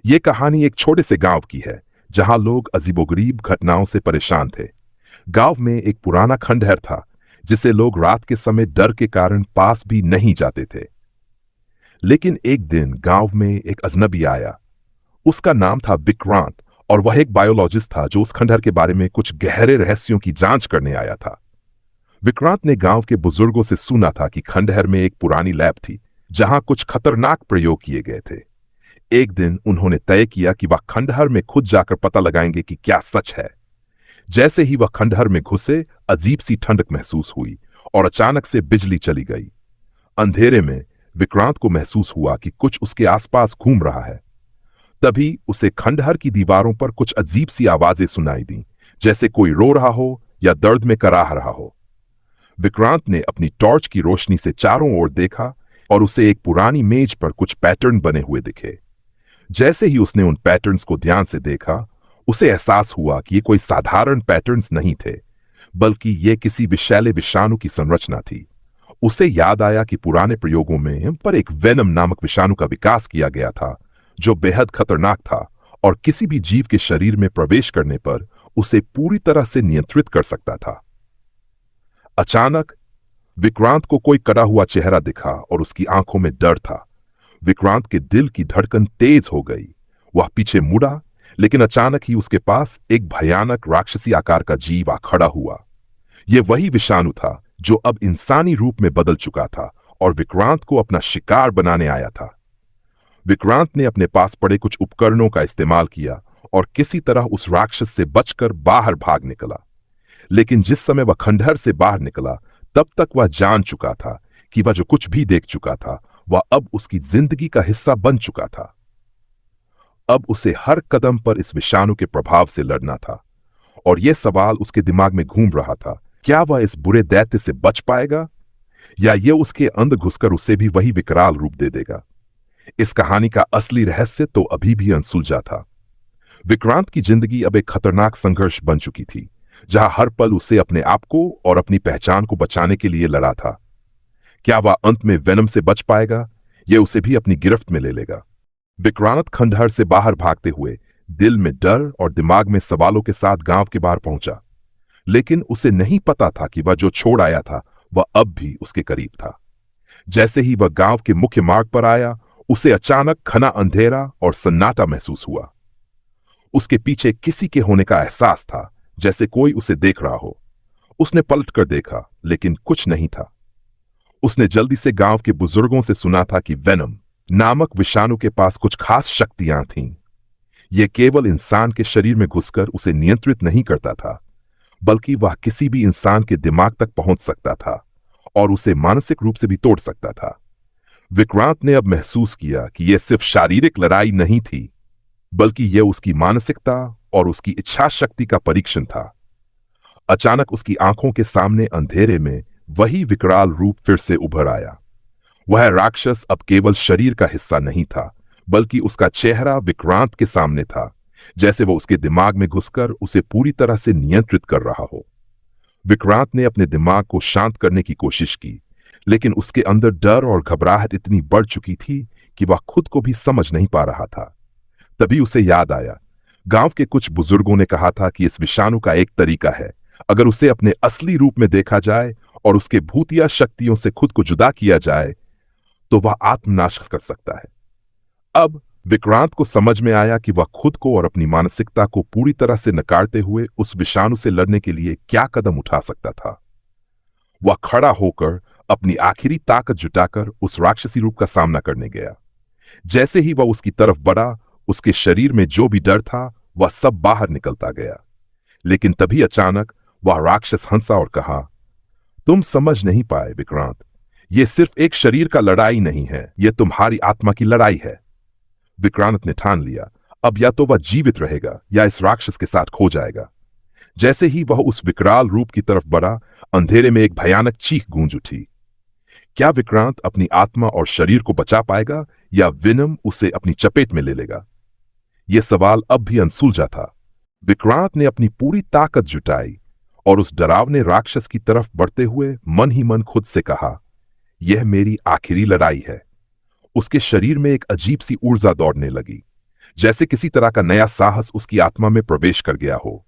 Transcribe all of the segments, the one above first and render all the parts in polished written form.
ये कहानी एक छोटे से गांव की है जहां लोग अजीबोगरीब घटनाओं से परेशान थे। गांव में एक पुराना खंडहर था जिसे लोग रात के समय डर के कारण पास भी नहीं जाते थे। लेकिन एक दिन गांव में एक अजनबी आया। उसका नाम था विक्रांत और वह एक बायोलॉजिस्ट था जो उस खंडहर के बारे में कुछ गहरे रहस्यों की जांच करने आया था। विक्रांत ने गांव के बुजुर्गों से सुना था कि खंडहर में एक पुरानी लैब थी जहां कुछ खतरनाक प्रयोग किए गए थे। एक दिन उन्होंने तय किया कि वह खंडहर में खुद जाकर पता लगाएंगे कि क्या सच है। जैसे ही वह खंडहर में घुसे, अजीब सी ठंडक महसूस हुई और अचानक से बिजली चली गई। अंधेरे में विक्रांत को महसूस हुआ कि कुछ उसके आसपास घूम रहा है। तभी उसे खंडहर की दीवारों पर कुछ अजीब सी आवाजें सुनाई दी, जैसे कोई रो रहा हो या दर्द में कराह रहा हो। विक्रांत ने अपनी टॉर्च की रोशनी से चारों ओर देखा और उसे एक पुरानी मेज पर कुछ पैटर्न बने हुए दिखे। जैसे ही उसने उन पैटर्न्स को ध्यान से देखा, उसे एहसास हुआ कि ये कोई साधारण पैटर्न्स नहीं थे, बल्कि ये किसी विषैले विषाणु की संरचना थी। उसे याद आया कि पुराने प्रयोगों में पर एक वेनम नामक विषाणु का विकास किया गया था जो बेहद खतरनाक था और किसी भी जीव के शरीर में प्रवेश करने पर उसे पूरी तरह से नियंत्रित कर सकता था। अचानक विक्रांत को कोई कटा हुआ चेहरा दिखा और उसकी आंखों में डर था। विक्रांत के दिल की धड़कन तेज हो गई। वह पीछे मुड़ा, लेकिन अचानक ही उसके पास एक भयानक राक्षसी आकार का जीव आ खड़ा हुआ। यह वही विषाणु था जो अब इंसानी रूप में बदल चुका था और विक्रांत को अपना शिकार बनाने आया था। विक्रांत ने अपने पास पड़े कुछ उपकरणों का इस्तेमाल किया और किसी तरह उस राक्षस से बचकर बाहर भाग निकला। लेकिन जिस समय वह खंडहर से बाहर निकला, तब तक वह जान चुका था कि वह जो कुछ भी देख चुका था वह अब उसकी जिंदगी का हिस्सा बन चुका था। अब उसे हर कदम पर इस विषाणु के प्रभाव से लड़ना था और यह सवाल उसके दिमाग में घूम रहा था, क्या वह इस बुरे दैत्य से बच पाएगा या यह उसके अंदर घुसकर उसे भी वही विकराल रूप दे देगा। इस कहानी का असली रहस्य तो अभी भी अनसुलझा था। विक्रांत की जिंदगी अब एक खतरनाक संघर्ष बन चुकी थी, जहां हर पल उसे अपने आप को और अपनी पहचान को बचाने के लिए लड़ा था। क्या वह अंत में वेनम से बच पाएगा, यह उसे भी अपनी गिरफ्त में ले लेगा। विक्रांत खंडहर से बाहर भागते हुए दिल में डर और दिमाग में सवालों के साथ गांव के बाहर पहुंचा। लेकिन उसे नहीं पता था कि वह जो छोड़ आया था वह अब भी उसके करीब था। जैसे ही वह गांव के मुख्य मार्ग पर आया, उसे अचानक घना अंधेरा और सन्नाटा महसूस हुआ। उसके पीछे किसी के होने का एहसास था, जैसे कोई उसे देख रहा हो। उसने पलटकर देखा, लेकिन कुछ नहीं था। उसने जल्दी से गांव के बुजुर्गों से सुना था कि वेनम नामक विषाणु के पास कुछ खास शक्तियां थीं। यह केवल इंसान के शरीर में घुसकर उसे नियंत्रित नहीं करता था, बल्कि वह किसी भी इंसान के दिमाग तक पहुंच सकता था और उसे मानसिक रूप से भी तोड़ सकता था। विक्रांत ने अब महसूस किया कि यह सिर्फ शारीरिक लड़ाई नहीं थी, बल्कि यह उसकी मानसिकता और उसकी इच्छा शक्ति का परीक्षण था। अचानक उसकी आंखों के सामने अंधेरे में वही विकराल रूप फिर से उभर आया। वह राक्षस अब केवल शरीर का हिस्सा नहीं था, बल्कि उसका चेहरा विक्रांत के सामने था, जैसे वह उसके दिमाग में घुसकर उसे पूरी तरह से नियंत्रित कर रहा हो। विक्रांत ने अपने दिमाग को शांत करने की कोशिश की, लेकिन उसके अंदर डर और घबराहट इतनी बढ़ चुकी थी कि वह खुद को भी समझ नहीं पा रहा था। तभी उसे याद आया, गांव के कुछ बुजुर्गों ने कहा था कि इस विषाणु का एक तरीका है, अगर उसे अपने असली रूप में देखा जाए और उसके भूतिया शक्तियों से खुद को जुदा किया जाए तो वह आत्मनाश कर सकता है। अब विक्रांत को समझ में आया कि वह खुद को और अपनी मानसिकता को पूरी तरह से नकारते हुए उस विषाणु से लड़ने के लिए क्या कदम उठा सकता था। वह खड़ा होकर अपनी आखिरी ताकत जुटाकर उस राक्षसी रूप का सामना करने गया। जैसे ही वह उसकी तरफ बढ़ा, उसके शरीर में जो भी डर था वह सब बाहर निकलता गया। लेकिन तभी अचानक वह राक्षस हंसा और कहा, तुम समझ नहीं पाए विक्रांत, यह सिर्फ एक शरीर का लड़ाई नहीं है, यह तुम्हारी आत्मा की लड़ाई है। विक्रांत ने ठान लिया, अब या तो वह जीवित रहेगा या इस राक्षस के साथ खो जाएगा। जैसे ही वह उस विकराल रूप की तरफ बढ़ा, अंधेरे में एक भयानक चीख गूंज उठी। क्या विक्रांत अपनी आत्मा और शरीर को बचा पाएगा या वेनम उसे अपनी चपेट में ले लेगा? यह सवाल अब भी अनसुलझा था। विक्रांत ने अपनी पूरी ताकत जुटाई और उस डरावने राक्षस की तरफ बढ़ते हुए मन ही मन खुद से कहा, यह मेरी आखिरी लड़ाई है। उसके शरीर में एक अजीब सी ऊर्जा दौड़ने लगी, जैसे किसी तरह का नया साहस उसकी आत्मा में प्रवेश कर गया हो।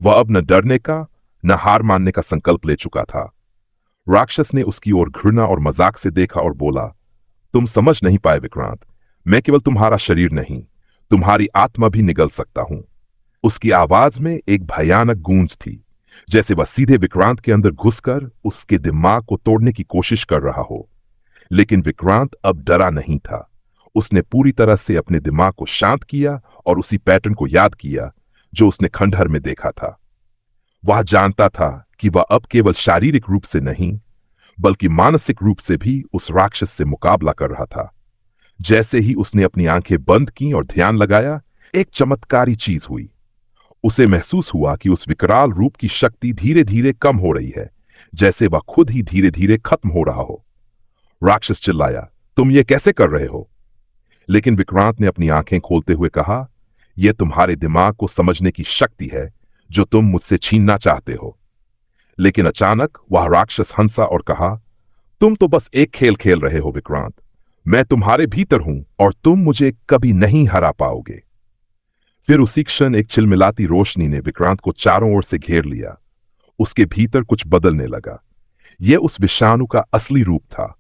वह अब न डरने का न हार मानने का संकल्प ले चुका था। राक्षस ने उसकी ओर घृणा और मजाक से देखा और बोला, तुम समझ नहीं पाए विक्रांत, मैं केवल तुम्हारा शरीर नहीं, तुम्हारी आत्मा भी निगल सकता हूं। उसकी आवाज में एक भयानक गूंज थी, जैसे वह सीधे विक्रांत के अंदर घुसकर उसके दिमाग को तोड़ने की कोशिश कर रहा हो। लेकिन विक्रांत अब डरा नहीं था। उसने पूरी तरह से अपने दिमाग को शांत किया और उसी पैटर्न को याद किया जो उसने खंडहर में देखा था। वह जानता था कि वह अब केवल शारीरिक रूप से नहीं बल्कि मानसिक रूप से भी उस राक्षस से मुकाबला कर रहा था। जैसे ही उसने अपनी आंखें बंद की और ध्यान लगाया, एक चमत्कारी चीज हुई। उसे महसूस हुआ कि उस विकराल रूप की शक्ति धीरे धीरे कम हो रही है, जैसे वह खुद ही धीरे धीरे खत्म हो रहा हो। राक्षस चिल्लाया, तुम ये कैसे कर रहे हो? लेकिन विक्रांत ने अपनी आंखें खोलते हुए कहा, यह तुम्हारे दिमाग को समझने की शक्ति है जो तुम मुझसे छीनना चाहते हो। लेकिन अचानक वह राक्षस हंसा और कहा, तुम तो बस एक खेल खेल रहे हो विक्रांत, मैं तुम्हारे भीतर हूं और तुम मुझे कभी नहीं हरा पाओगे। फिर उसी क्षण एक चिलमिलाती रोशनी ने विक्रांत को चारों ओर से घेर लिया। उसके भीतर कुछ बदलने लगा। यह उस विषाणु का असली रूप था।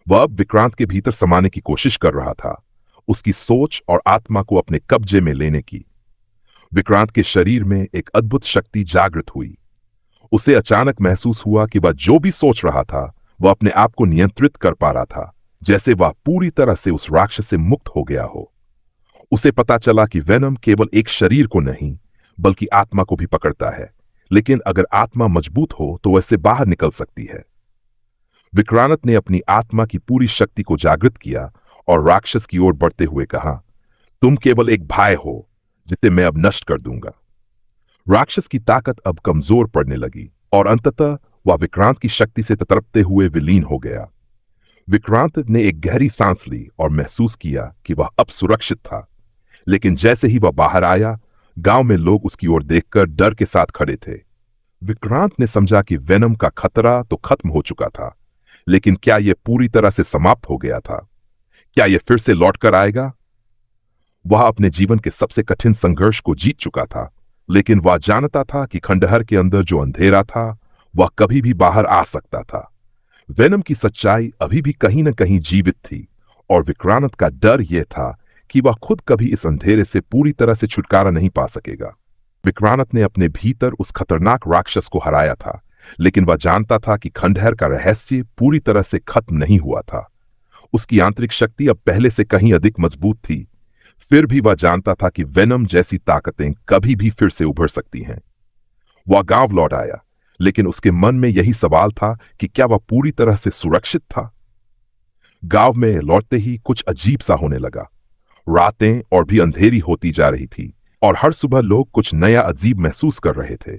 वह अब विक्रांत के भीतर समाने की कोशिश कर रहा था, उसकी सोच और आत्मा को अपने कब्जे में लेने की। विक्रांत के शरीर में एक अद्भुत शक्ति जागृत हुई। उसे अचानक महसूस हुआ कि वह जो भी सोच रहा था वह अपने आप को नियंत्रित कर पा रहा था, जैसे वह पूरी तरह से उस राक्षस से मुक्त हो गया हो। उसे पता चला कि वेनम केवल एक शरीर को नहीं बल्कि आत्मा को भी पकड़ता है, लेकिन अगर आत्मा मजबूत हो तो वैसे बाहर निकल सकती है। विक्रांत ने अपनी आत्मा की पूरी शक्ति को जागृत किया और राक्षस की ओर बढ़ते हुए कहा, तुम केवल एक भाई हो जिसे मैं अब नष्ट कर दूंगा। राक्षस की ताकत अब कमजोर पड़ने लगी और अंततः वह विक्रांत की शक्ति से तड़पते हुए विलीन हो गया। विक्रांत ने एक गहरी सांस ली और महसूस किया कि वह अब सुरक्षित था। लेकिन जैसे ही वह बाहर आया, गांव में लोग उसकी ओर देखकर डर के साथ खड़े थे। विक्रांत ने समझा कि वेनम का खतरा तो खत्म हो चुका था, लेकिन क्या यह पूरी तरह से समाप्त हो गया था? क्या यह फिर से लौट कर आएगा? वह अपने जीवन के सबसे कठिन संघर्ष को जीत चुका था, लेकिन वह जानता था कि खंडहर के अंदर जो अंधेरा था वह कभी भी बाहर आ सकता था। वेनम की सच्चाई अभी भी कहीं न कहीं जीवित थी और विक्रांत का डर यह था कि वह खुद कभी इस अंधेरे से पूरी तरह से छुटकारा नहीं पा सकेगा। विक्रांत ने अपने भीतर उस खतरनाक राक्षस को हराया था, लेकिन वह जानता था कि खंडहर का रहस्य पूरी तरह से खत्म नहीं हुआ था। उसकी आंतरिक शक्ति अब पहले से कहीं अधिक मजबूत थी। फिर भी वह जानता था कि वेनम जैसी ताकतें कभी भी फिर से उभर सकती हैं। वह गांव लौट आया, लेकिन उसके मन में यही सवाल था कि क्या वह पूरी तरह से सुरक्षित था? गांव में लौटते ही कुछ अजीब सा होने लगा। रातें और भी अंधेरी होती जा रही थी और हर सुबह लोग कुछ नया अजीब महसूस कर रहे थे।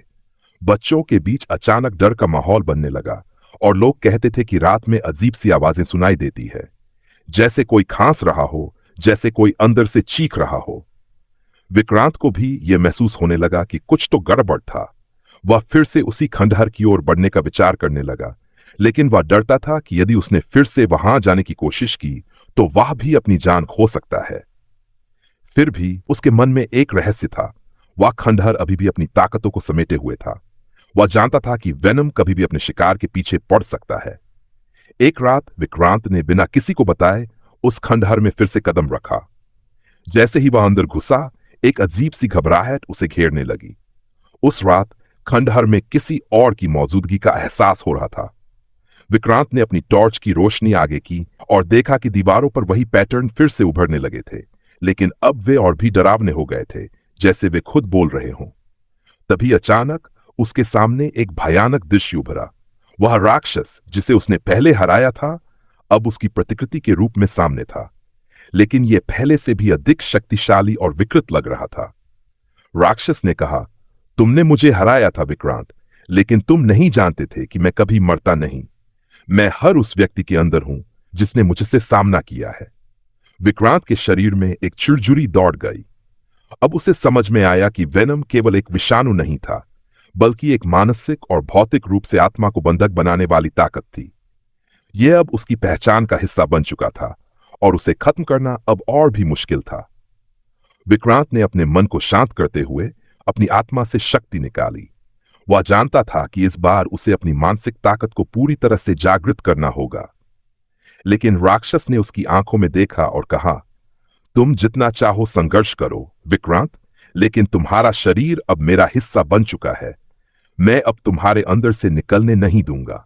बच्चों के बीच अचानक डर का माहौल बनने लगा और लोग कहते थे कि रात में अजीब सी आवाजें सुनाई देती है, जैसे कोई खांस रहा हो, जैसे कोई अंदर से चीख रहा हो। विक्रांत को भी यह महसूस होने लगा कि कुछ तो गड़बड़ था। वह फिर से उसी खंडहर की ओर बढ़ने का विचार करने लगा, लेकिन वह डरता था कि यदि उसने फिर से वहां जाने की कोशिश की तो वह भी अपनी जान खो सकता है। फिर भी उसके मन में एक रहस्य था। वह खंडहर अभी भी अपनी ताकतों को समेटे हुए था। वह जानता था कि वेनम कभी भी अपने शिकार के पीछे पड़ सकता है। एक रात विक्रांत ने बिना किसी को बताए उस खंडहर में फिर से कदम रखा। जैसे ही वह अंदर घुसा, एक अजीब सी घबराहट उसे घेरने लगी। उस रात खंडहर में किसी और की मौजूदगी का एहसास हो रहा था। विक्रांत ने अपनी टॉर्च की रोशनी आगे की और देखा कि दीवारों पर वही पैटर्न फिर से उभरने लगे थे, लेकिन अब वे और भी डरावने हो गए थे, जैसे वे खुद बोल रहे हों। तभी अचानक उसके सामने एक भयानक दृश्य उभरा। वह राक्षस जिसे उसने पहले हराया था अब उसकी प्रतिकृति के रूप में सामने था, लेकिन यह पहले से भी अधिक शक्तिशाली और विकृत लग रहा था। राक्षस ने कहा, तुमने मुझे हराया था विक्रांत, लेकिन तुम नहीं जानते थे कि मैं कभी मरता नहीं। मैं हर उस व्यक्ति के अंदर हूं जिसने मुझसे सामना किया है। विक्रांत के शरीर में एक चिड़चिड़ी दौड़ गई। अब उसे समझ में आया कि वेनम केवल एक विषाणु नहीं था, बल्कि एक मानसिक और भौतिक रूप से आत्मा को बंधक बनाने वाली ताकत थी। यह अब उसकी पहचान का हिस्सा बन चुका था और उसे खत्म करना अब और भी मुश्किल था। विक्रांत ने अपने मन को शांत करते हुए अपनी आत्मा से शक्ति निकाली। वह जानता था कि इस बार उसे अपनी मानसिक ताकत को पूरी तरह से जागृत करना होगा। लेकिन राक्षस ने उसकी आंखों में देखा और कहा, तुम जितना चाहो संघर्ष करो विक्रांत, लेकिन तुम्हारा शरीर अब मेरा हिस्सा बन चुका है। मैं अब तुम्हारे अंदर से निकलने नहीं दूंगा।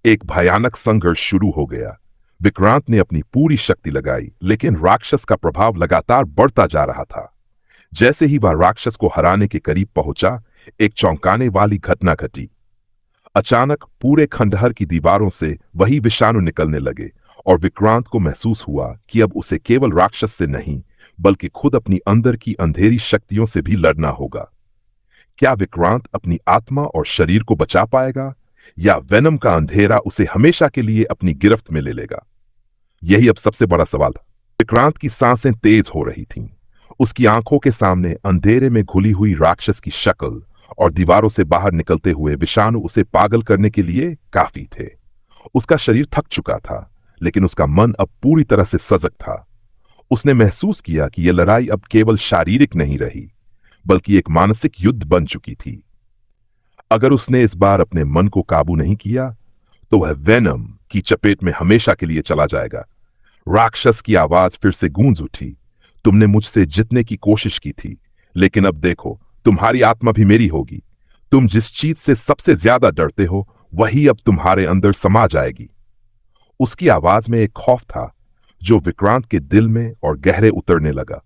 एक भयानक संघर्ष शुरू हो गया। विक्रांत ने अपनी पूरी शक्ति लगाई, लेकिन राक्षस का प्रभाव लगातार बढ़ता जा रहा था। जैसे ही वह राक्षस को हराने के करीब पहुंचा, एक चौंकाने वाली घटना घटी। अचानक पूरे खंडहर की दीवारों से वही विषाणु निकलने लगे और विक्रांत को महसूस हुआ कि अब उसे केवल राक्षस से नहीं, बल्कि खुद अपनी अंदर की अंधेरी शक्तियों से भी लड़ना होगा। क्या विक्रांत अपनी आत्मा और शरीर को बचा पाएगा, या वेनम का अंधेरा उसे हमेशा के लिए अपनी गिरफ्त में ले लेगा? यही अब सबसे बड़ा सवाल था। विक्रांत की सांसें तेज हो रही थीं। उसकी आंखों के सामने अंधेरे में घुली हुई राक्षस की शक्ल और दीवारों से बाहर निकलते हुए विषाणु उसे पागल करने के लिए काफी थे। उसका शरीर थक चुका था, लेकिन उसका मन अब पूरी तरह से सजग था। उसने महसूस किया कि यह लड़ाई अब केवल शारीरिक नहीं रही, बल्कि एक मानसिक युद्ध बन चुकी थी। अगर उसने इस बार अपने मन को काबू नहीं किया, तो वह वेनम की चपेट में हमेशा के लिए चला जाएगा। राक्षस की आवाज फिर से गूंज उठी, तुमने मुझसे जीतने की कोशिश की थी, लेकिन अब देखो, तुम्हारी आत्मा भी मेरी होगी। तुम जिस चीज से सबसे ज्यादा डरते हो, वही अब तुम्हारे अंदर समा जाएगी। उसकी आवाज में एक खौफ था जो विक्रांत के दिल में और गहरे उतरने लगा।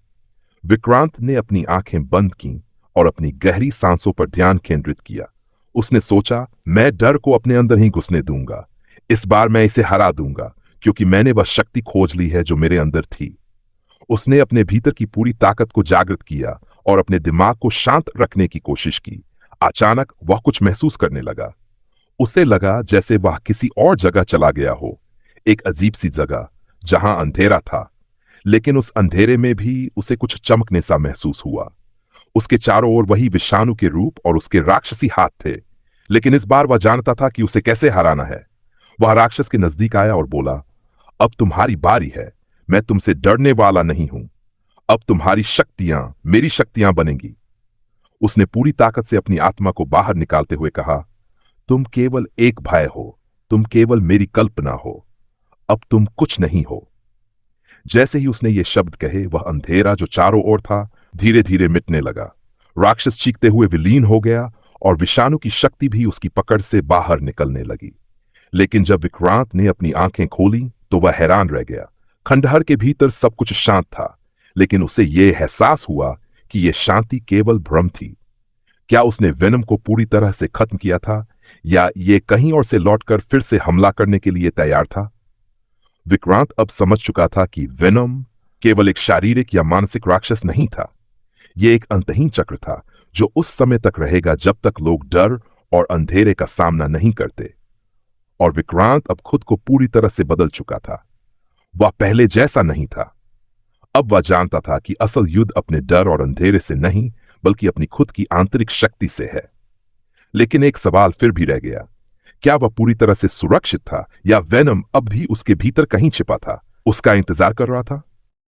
विक्रांत ने अपनी आंखें बंद की और अपनी गहरी सांसों पर ध्यान केंद्रित किया। उसने सोचा, मैं डर को अपने अंदर ही घुसने दूंगा। इस बार मैं इसे हरा दूंगा, क्योंकि मैंने वह शक्ति खोज ली है जो मेरे अंदर थी। उसने अपने भीतर की पूरी ताकत को जागृत किया और अपने दिमाग को शांत रखने की कोशिश की। अचानक वह कुछ महसूस करने लगा। उसे लगा जैसे वह किसी और जगह चला गया हो, एक अजीब सी जगह जहां अंधेरा था, लेकिन उस अंधेरे में भी उसे कुछ चमकने सा महसूस हुआ। उसके चारों ओर वही विषाणु के रूप और उसके राक्षसी हाथ थे, लेकिन इस बार वह जानता था कि उसे कैसे हराना है। वह राक्षस के नजदीक आया और बोला, अब तुम्हारी बारी है। मैं तुमसे डरने वाला नहीं हूं। अब तुम्हारी शक्तियां मेरी शक्तियां बनेंगी। उसने पूरी ताकत से अपनी आत्मा को बाहर निकालते हुए कहा, तुम केवल एक भय हो, तुम केवल मेरी कल्पना हो। अब तुम कुछ नहीं हो। जैसे ही उसने ये शब्द कहे, वह अंधेरा जो चारों ओर था धीरे धीरे मिटने लगा। राक्षस चीखते हुए विलीन हो गया और विषाणु की शक्ति भी उसकी पकड़ से बाहर निकलने लगी। लेकिन जब विक्रांत ने अपनी आंखें खोली, तो वह हैरान रह गया। खंडहर के भीतर सब कुछ शांत था, लेकिन उसे यह एहसास हुआ कि यह शांति केवल भ्रम थी। क्या उसने वेनम को पूरी तरह से खत्म किया था, या यह कहीं और से लौटकर फिर से हमला करने के लिए तैयार था? विक्रांत अब समझ चुका था कि वेनम केवल एक शारीरिक या मानसिक राक्षस नहीं था। यह एक अंतहीन चक्र था जो उस समय तक रहेगा जब तक लोग डर और अंधेरे का सामना नहीं करते। और विक्रांत अब खुद को पूरी तरह से बदल चुका था। वह पहले जैसा नहीं था। अब वह जानता था कि असल युद्ध अपने डर और अंधेरे से नहीं, बल्कि अपनी खुद की आंतरिक शक्ति से है। लेकिन एक सवाल फिर भी रह गया, क्या वह पूरी तरह से सुरक्षित था, या वेनम अब भी उसके भीतर कहीं छिपा था, उसका इंतजार कर रहा था?